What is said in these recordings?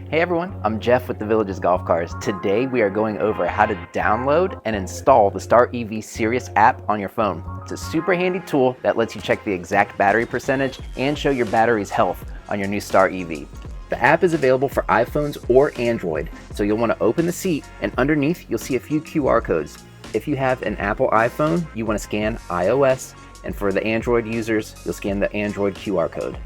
Hey everyone, I'm Jeff with the Villages Golf Cars. Today we are going over how to download and install the Star EV Sirius app on your phone. It's a super handy tool that lets you check the exact battery percentage and show your battery's health on your new Star EV. The app is available for iPhones or Android, so you'll want to open the seat and underneath you'll see a few QR codes. If you have an Apple iPhone, you want to scan iOS, and for the Android users, you'll scan the Android QR code.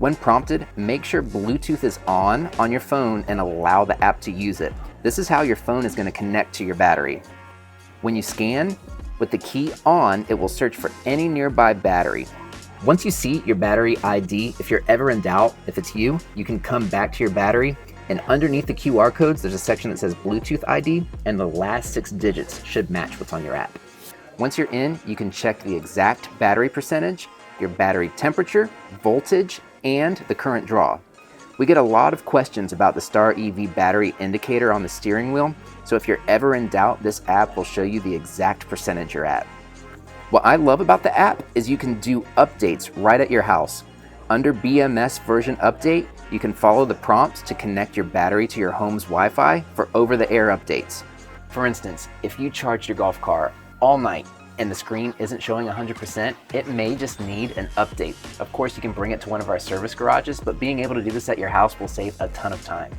When prompted, make sure Bluetooth is on your phone and allow the app to use it. This is how your phone is going to connect to your battery. When you scan, with the key on, it will search for any nearby battery. Once you see your battery ID, if you're ever in doubt if it's you, you can come back to your battery, and underneath the QR codes, there's a section that says Bluetooth ID, and the last 6 digits should match what's on your app. Once you're in, you can check the exact battery percentage, your battery temperature, voltage, and the current draw. We get a lot of questions about the Star EV battery indicator on the steering wheel, so if you're ever in doubt, this app will show you the exact percentage you're at. What I love about the app is you can do updates right at your house. Under BMS version update, you can follow the prompts to connect your battery to your home's Wi-Fi for over-the-air updates. For instance, if you charged your golf car all night and the screen isn't showing 100%, it may just need an update. Of course, you can bring it to one of our service garages, but being able to do this at your house will save a ton of time.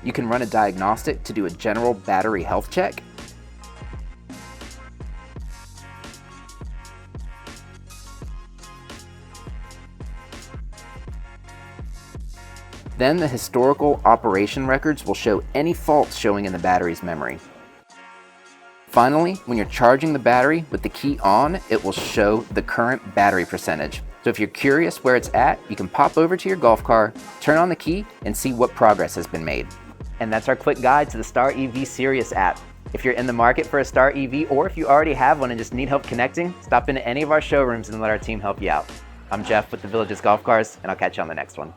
You can run a diagnostic to do a general battery health check. Then the historical operation records will show any faults showing in the battery's memory. Finally, when you're charging the battery with the key on, it will show the current battery percentage. So if you're curious where it's at, you can pop over to your golf car, turn on the key, and see what progress has been made. And that's our quick guide to the Star EV Sirius app. If you're in the market for a Star EV, or if you already have one and just need help connecting, stop into any of our showrooms and let our team help you out. I'm Jeff with the Villages Golf Cars, and I'll catch you on the next one.